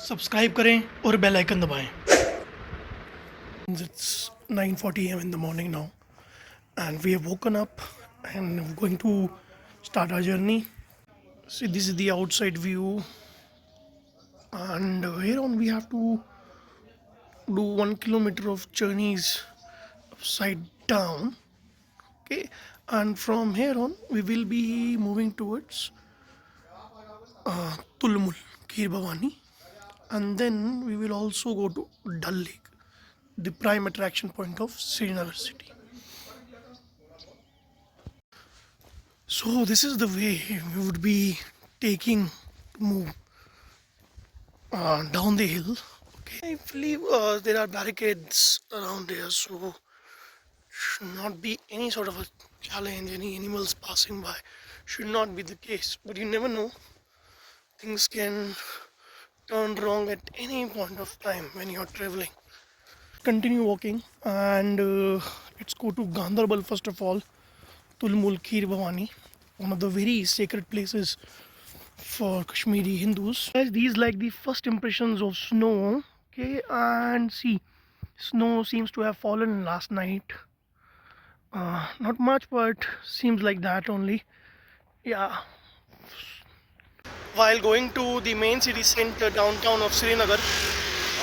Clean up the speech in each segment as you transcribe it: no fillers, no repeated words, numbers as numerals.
Subscribe करें और bell icon दबाएं। It's 9:40 a.m. in the morning now, and we have woken up and we're going to start our journey. See, this is the outside view, and here on we have to do 1 kilometer of journeys upside down. Okay, and from here on we will be moving towards Tulmul, Kheer Bhavani, and then we will also go to Dal Lake, the prime attraction point of Srinagar city. So this is the way we would be taking to move down the hill. Okay, I believe there are barricades around here, so should not be any sort of a challenge. Any animals passing by should not be the case. But you never know; things can turn wrong at any point of time when you're traveling. Continue walking and let's go to Gandarbal first of all. Tulmul Kheer Bhavani, one of the very sacred places for Kashmiri Hindus. These like the first impressions of snow. Okay, and see, snow seems to have fallen last night. Not much, but seems like that only. Yeah. While going to the main city center, downtown of Srinagar,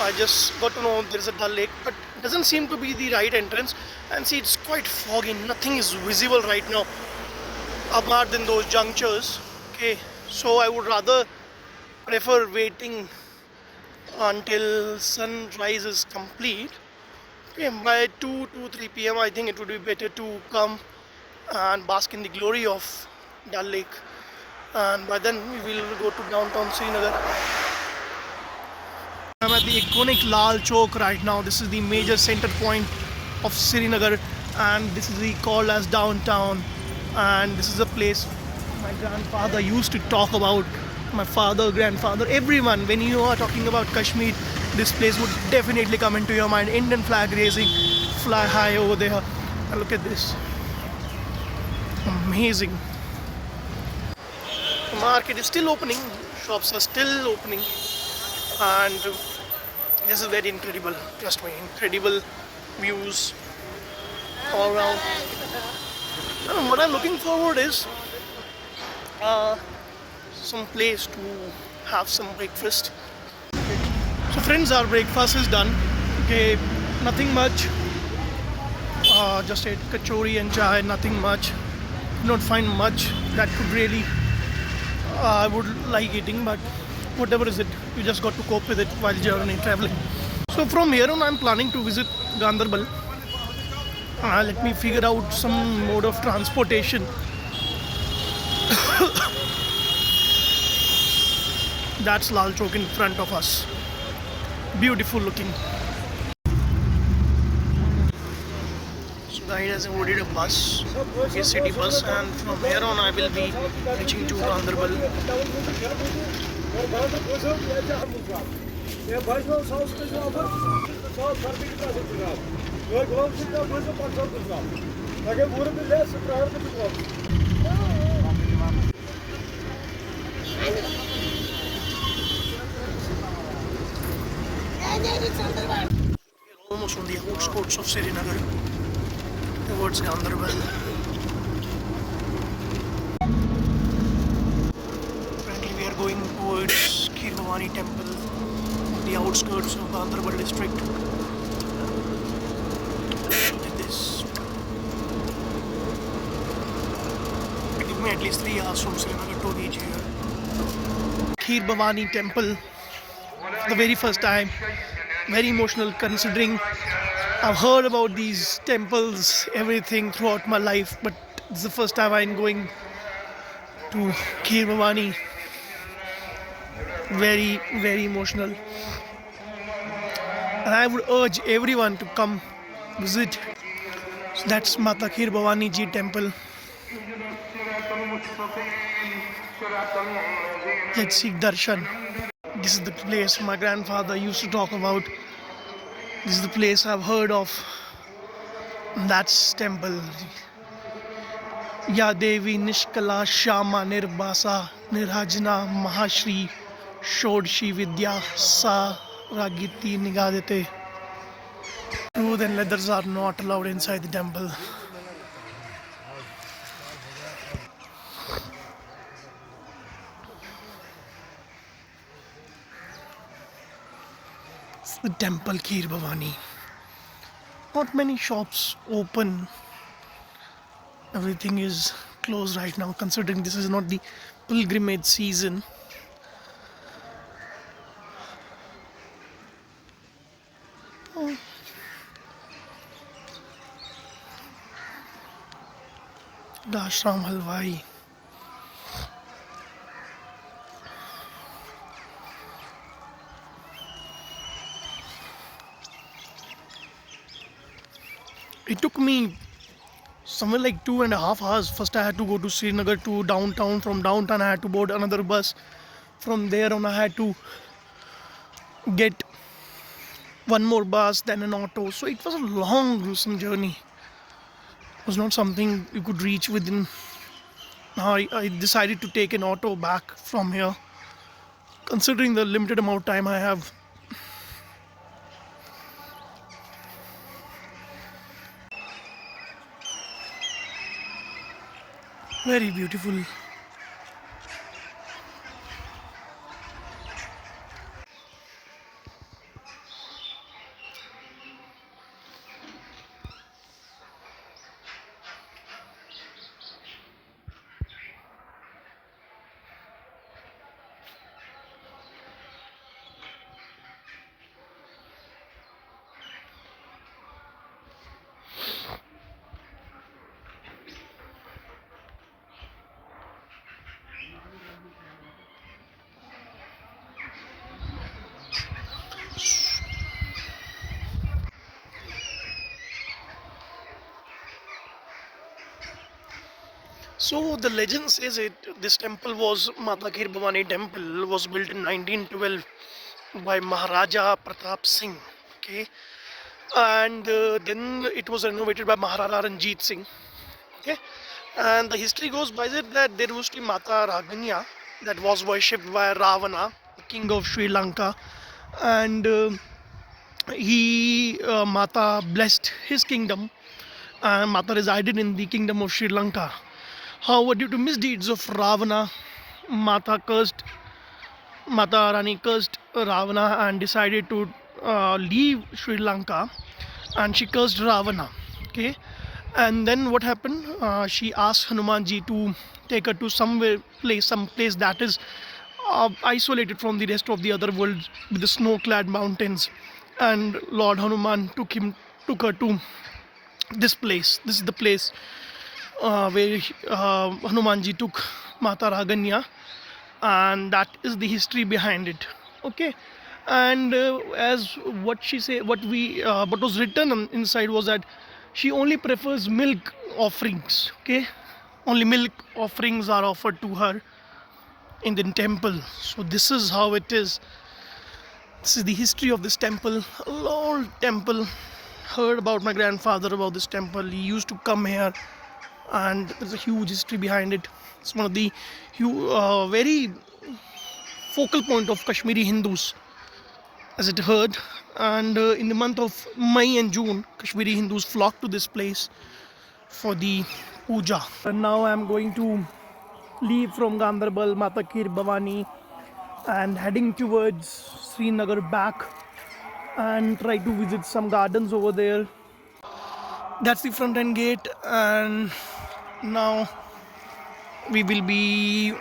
I just got to know there is a Dal Lake, but it doesn't seem to be the right entrance. And see, it's quite foggy. Nothing is visible right now, apart than those junctures. Okay, so I would rather prefer waiting until sunrise is complete. Okay, by 2 to 3 p.m. I think it would be better to come and bask in the glory of Dal Lake. And by then we will go to downtown Srinagar. I'm at the iconic Lal Chowk right now. This is the major center point of Srinagar, and this is the called as downtown. And this is a place my grandfather used to talk about. My father, grandfather, everyone. When you are talking about Kashmir, this place would definitely come into your mind. Indian flag raising, fly high over there. And look at this. Amazing. The market is still opening. Shops are still opening. And this is very incredible. Trust me, incredible views all around. And what I'm looking forward is some place to have some breakfast. So friends, our breakfast is done. Okay, nothing much. Just ate kachori and chai, nothing much. Did not find much that could really I would like eating, but whatever is it, you just got to cope with it while journey traveling. So from here on, I'm planning to visit Gandarbal. Let me figure out some mode of transportation. That's Lal Chowk in front of us. Beautiful looking. So guide has ordered a bus, a city bus, and from here on I will be reaching to Gandarbal. We're almost on the outskirts of Srinagar towards Gandarbal. Currently we are going towards Kheer Bhavani temple, the outskirts of Gandarbal district. Look at this. It took me at least 3 hours from Srinagar to reach here. Kheer Bhavani temple for the very first time. Very emotional considering I've heard about these temples, everything throughout my life, but it's the first time I'm going to Kheer Bhavani. Very, very emotional. And I would urge everyone to come visit. So that's Mata Kheer Bhavani Ji temple. Let's seek darshan. This is the place my grandfather used to talk about. This is the place I've heard of. That's temple. Ya Devi Nishkala Shama Nirbasa Nirhajna Mahashri Shodshi Vidya Sa Ragiti Nigadete. Truth and leathers are not allowed inside the temple. It's the temple Kheer Bhavani. Not many shops open. Everything is closed right now, considering this is not the pilgrimage season. Oh, the Ashram Halwai. It took me somewhere like 2.5 hours. First, I had to go to Srinagar to downtown. From downtown, I had to board another bus. From there on, I had to get one more bus, then an auto. So it was a long, gruesome journey. It was not something you could reach within. I decided to take an auto back from here. Considering the limited amount of time I have, very beautiful. So the legend says it. This temple was Mata Kheer Bhavani temple was built in 1912 by Maharaja Pratap Singh. Okay, and then it was renovated by Maharaja Ranjit Singh. Okay, and the history goes by it that there was the Mata Raganya that was worshipped by Ravana, the king of Sri Lanka, and he Mata blessed his kingdom, and Mata resided in the kingdom of Sri Lanka. However, due to misdeeds of Ravana, Mata cursed Mata Rani cursed Ravana and decided to leave Sri Lanka, and she cursed Ravana. Okay, and then what happened? She asked Hanumanji to take her to some place that is isolated from the rest of the other world with the snow-clad mountains. And Lord Hanuman took her to this place. This is the place where Hanumanji took Mata Raganya, and that is the history behind it. Okay, and as what was written inside was that she only prefers milk offerings. Okay, only milk offerings are offered to her in the temple. So this is how it is. This is the history of this temple. A old temple. Heard about my grandfather about this temple. He used to come here, and there's a huge history behind it. It's one of the very focal point of Kashmiri Hindus, as it heard. And in the month of May and June, Kashmiri Hindus flock to this place for the puja. And now I'm going to leave from Gandarbal, Mata Kheer Bhavani, and heading towards Srinagar back and try to visit some gardens over there. That's the front end gate, and now we will be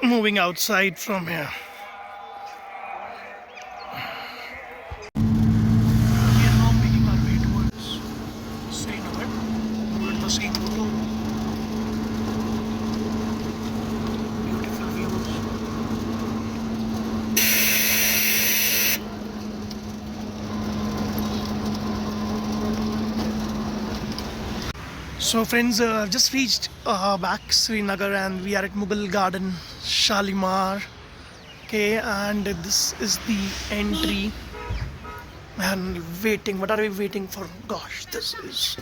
moving outside from here. We are now making our way towards Srinagar, towards the same road. Beautiful views. So friends, I've just reached back Srinagar, and we are at Mughal Garden, Shalimar. Okay, and this is the entry. Man, waiting. What are we waiting for? Gosh, this is.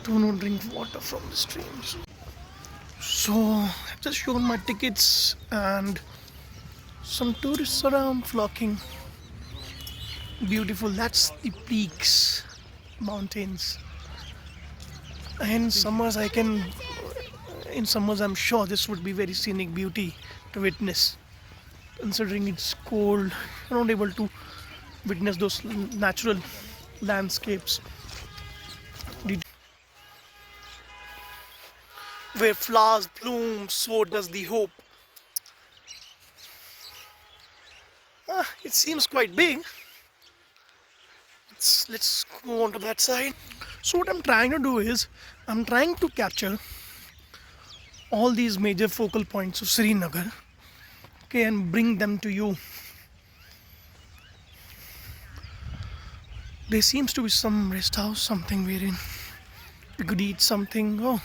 Do not drink water from the streams. So I've just shown my tickets, and Some tourists around flocking. Beautiful. That's the peaks, mountains. And summers, in summers, I'm sure this would be very scenic beauty to witness. Considering it's cold, you're not able to witness those natural landscapes where flowers bloom, so does the hope. It seems quite big. Let's go on to that side. So what I'm trying to do is I'm trying to capture all these major focal points of Srinagar, okay, and bring them to you. There seems to be some rest house, something wherein we could eat something. Oh,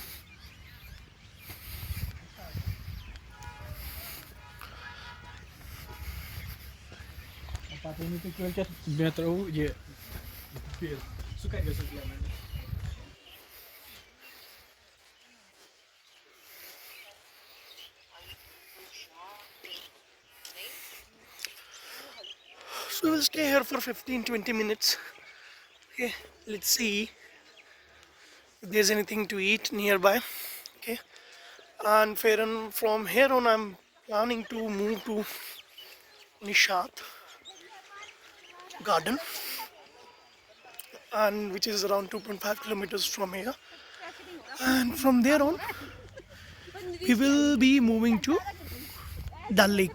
so we'll stay here for 15-20 minutes. Okay, let's see if there's anything to eat nearby. Okay, and from here on, I'm planning to move to Nishat Garden, and which is around 2.5 kilometers from here. And from there on, we will be moving to Dal Lake.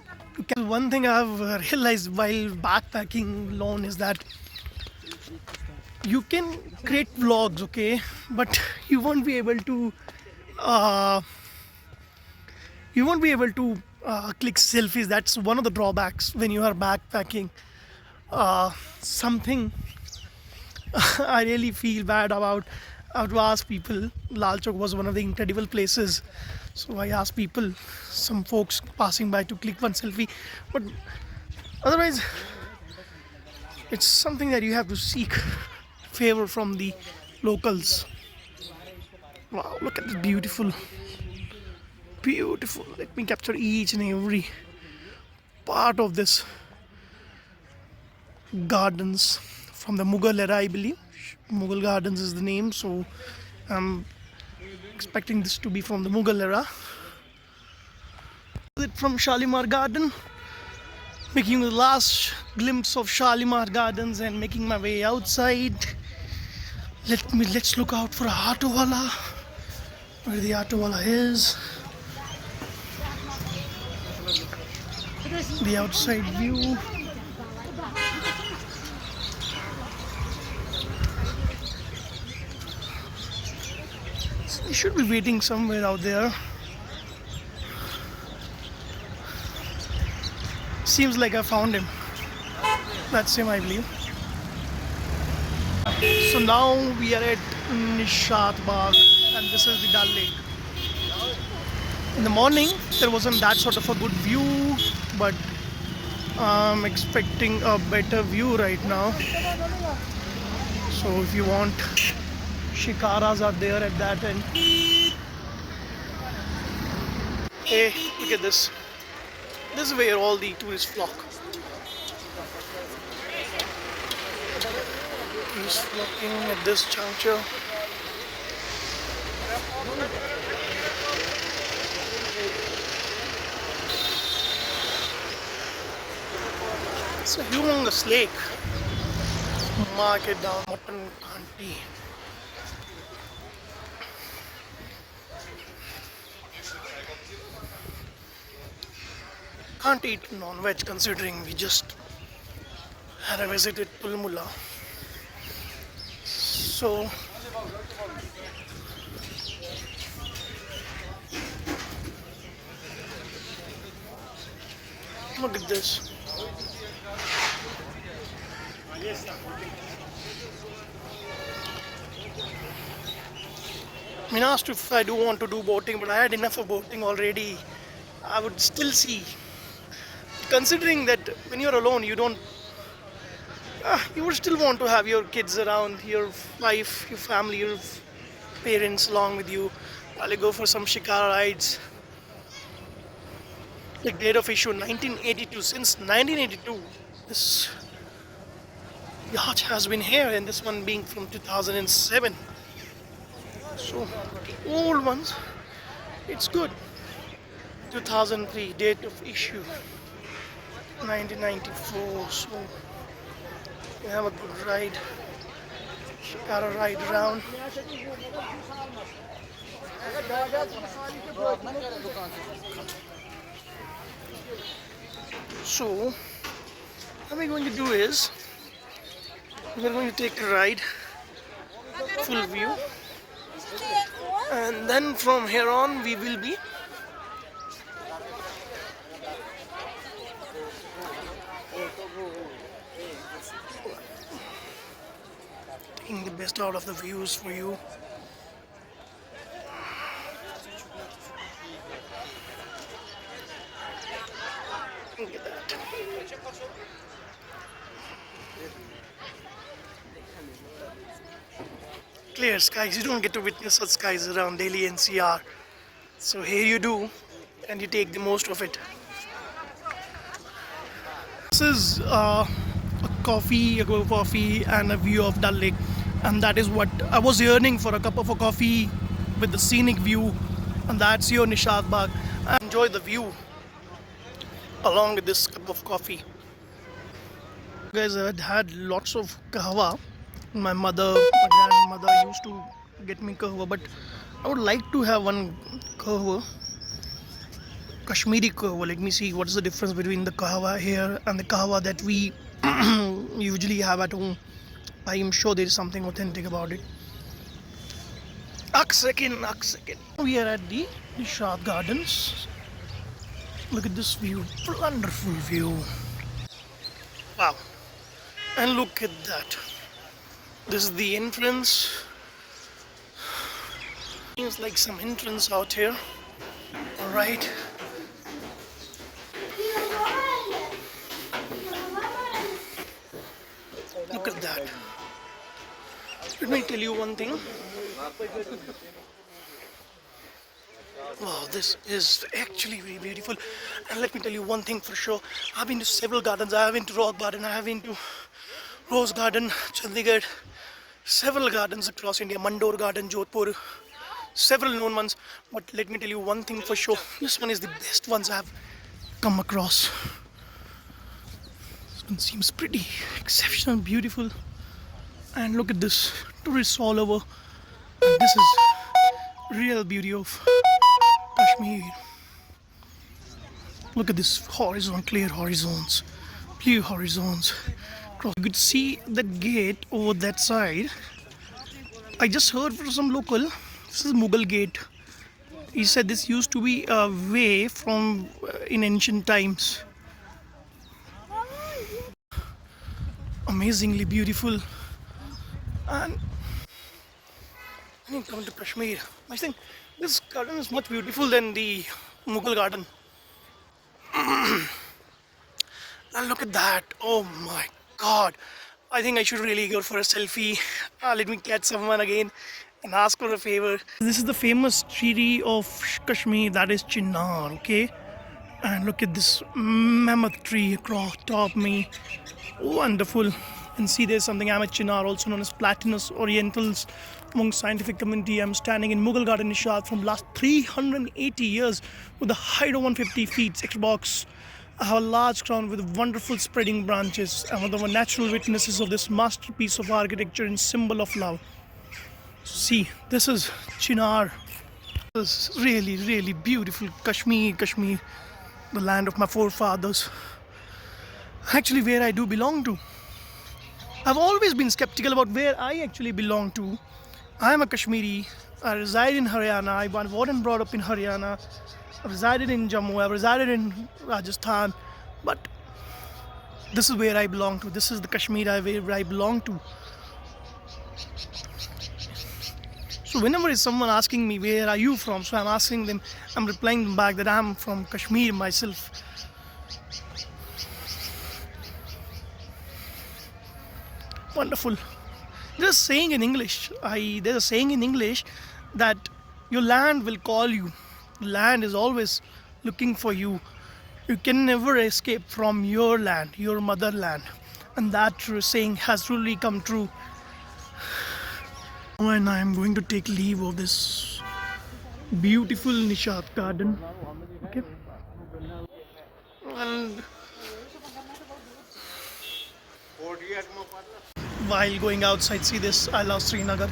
One thing I've realized while backpacking alone is that you can create vlogs, okay, but you won't be able to uh, click selfies. That's one of the drawbacks when you are backpacking. Something I really feel bad about. I have to ask people. Lal Chowk was one of the incredible places, so I asked people, some folks passing by, to click one selfie. But otherwise, it's something that you have to seek favor from the locals. Wow, look at this beautiful, beautiful. Let me capture each and every part of this gardens from the Mughal era, I believe. Mughal Gardens is the name, so I'm expecting this to be from the Mughal era. From Shalimar Garden, making the last glimpse of Shalimar Gardens and making my way outside. Let's look out for a auto wala. Where the auto wala is. The outside view. He should be waiting somewhere out there. Seems like I found him. That's him, I believe. So now we are at Nishat Bagh, and this is the Dal Lake. In the morning, there wasn't that sort of a good view, but I'm expecting a better view right now. So if you want, shikaras are there at that end. Hey, look at this. This is where all the tourists flock. Tourists flocking at this juncture. It's a humongous lake. Mark it down, mutton kanti. Can't eat non-veg considering we just had a visit at Pulmula. So look at this. I mean, asked if I do want to do boating, but I had enough of boating already. I would still see. Considering that when you're alone, you don't. You would still want to have your kids around, your wife, your family, your parents along with you. I'll go for some shikara rides. The date of issue 1982. Since 1982, this yacht has been here, and this one being from 2007. So the old ones, it's good. 2003 date of issue 1994. So we have a good ride. Got a ride around. So what we're going to do is we're going to take a ride, full view, and then from here on we will be taking the best out of the views for you. Look at that. Clear skies. You don't get to witness such skies around Delhi NCR. So here you do, and you take the most of it. This is a coffee, a cup of coffee, and a view of Dal Lake, and that is what I was yearning for, a cup of a coffee with the scenic view, and that's your Nishad Bagh. I enjoy the view along with this cup of coffee. You guys had lots of kahwa. My grandmother used to get me kahwa, but I would like to have one kahwa, Kashmiri kahwa. Let me see what is the difference between the kahwa here and the kahwa that we usually have at home. I am sure there is something authentic about it. Ak second. We are at the Nishad Gardens. Look at this view, wonderful view. Wow. And look at that. This is the entrance. Seems like some entrance out here. Alright. Look at that. Let me tell you one thing. Wow, this is actually very beautiful. And let me tell you one thing for sure. I've been to several gardens. I have been to Rock Garden. I have been to Rose Garden, Chandigarh. Several gardens across India. Mandor Garden, Jodhpur. Several known ones. But let me tell you one thing for sure. This one is the best ones I've come across. This one seems pretty exceptional, beautiful. And look at this. Tourists all over. And this is real beauty of Kashmir. Look at this horizon, clear horizons, blue horizons. You could see the gate over that side. I just heard from some local, this is Mughal gate. He said this used to be a way from in ancient times. Amazingly beautiful. And when you come to Kashmir, I think this garden is much beautiful than the Mughal garden. And look at that. Oh my god. I think I should really go for a selfie. Let me catch someone again and ask for a favor. This is the famous tree of Kashmir, that is Chinar, okay? And look at this mammoth tree across top me. Wonderful. And see, there's something Amit Chinar, also known as Platanus orientalis among scientific community. I'm standing in Mughal Garden Nishad from last 380 years with a height of 150 feet, 6 box. I have a large crown with wonderful spreading branches. I'm one of the natural witnesses of this masterpiece of architecture and symbol of love. See, this is Chinar. This is really, really beautiful. Kashmir, the land of my forefathers. Actually, where I do belong to. I've always been skeptical about where I actually belong to. I am a Kashmiri. I reside in Haryana. I was born and brought up in Haryana. I've resided in Jammu. I've resided in Rajasthan. But this is where I belong to. This is the Kashmir where I belong to. So whenever is someone asking me where are you from, so I'm asking them, I'm replying them back that I'm from Kashmir myself. Wonderful. There's a saying in English. There's a saying in English that your land will call you. Land is always looking for you. You can never escape from your land, your motherland. And that saying has truly come true. And I am going to take leave of this beautiful Nishat garden. Okay. And while going outside, see this, I love Srinagar.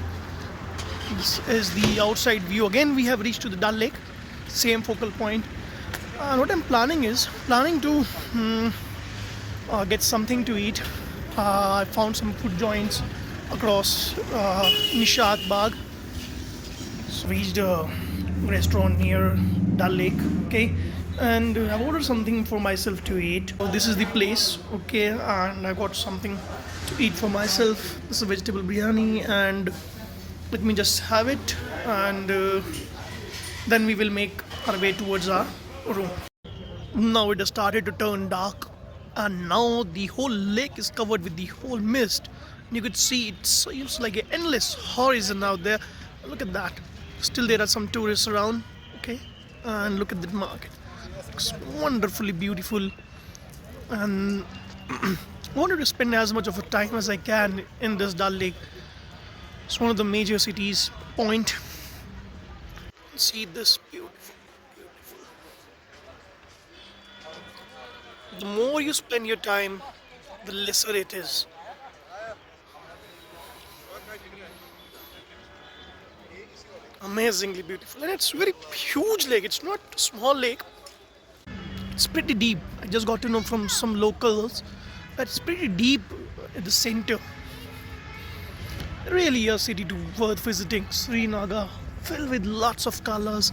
This is the outside view. Again, we have reached to the Dal Lake, same focal point. What I'm planning is planning to get something to eat. I found some food joints across Nishat Bagh. So reached a restaurant near Dal Lake. Okay, and I've ordered something for myself to eat. So this is the place. Okay, and I got something to eat for myself. This is a vegetable biryani, and let me just have it, and then we will make our way towards our room. Now it has started to turn dark, and now the whole lake is covered with the whole mist. You could see it's like an endless horizon out there. Look at that. Still, there are some tourists around. Okay, and look at that market. It's wonderfully beautiful, and I wanted to spend as much of a time as I can in this Dal Lake. It's one of the major cities. Point. See this beautiful. The more you spend your time, the lesser it is. Amazingly beautiful, and it's very huge lake. It's not a small lake. It's pretty deep. I just got to know from some locals that it's pretty deep at the center. Really a city to worth visiting. Srinagar, filled with lots of colors,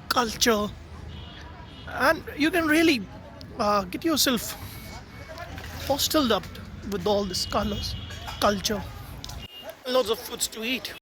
culture, and you can really get yourself hosteled up with all these colors, culture, lots of foods to eat.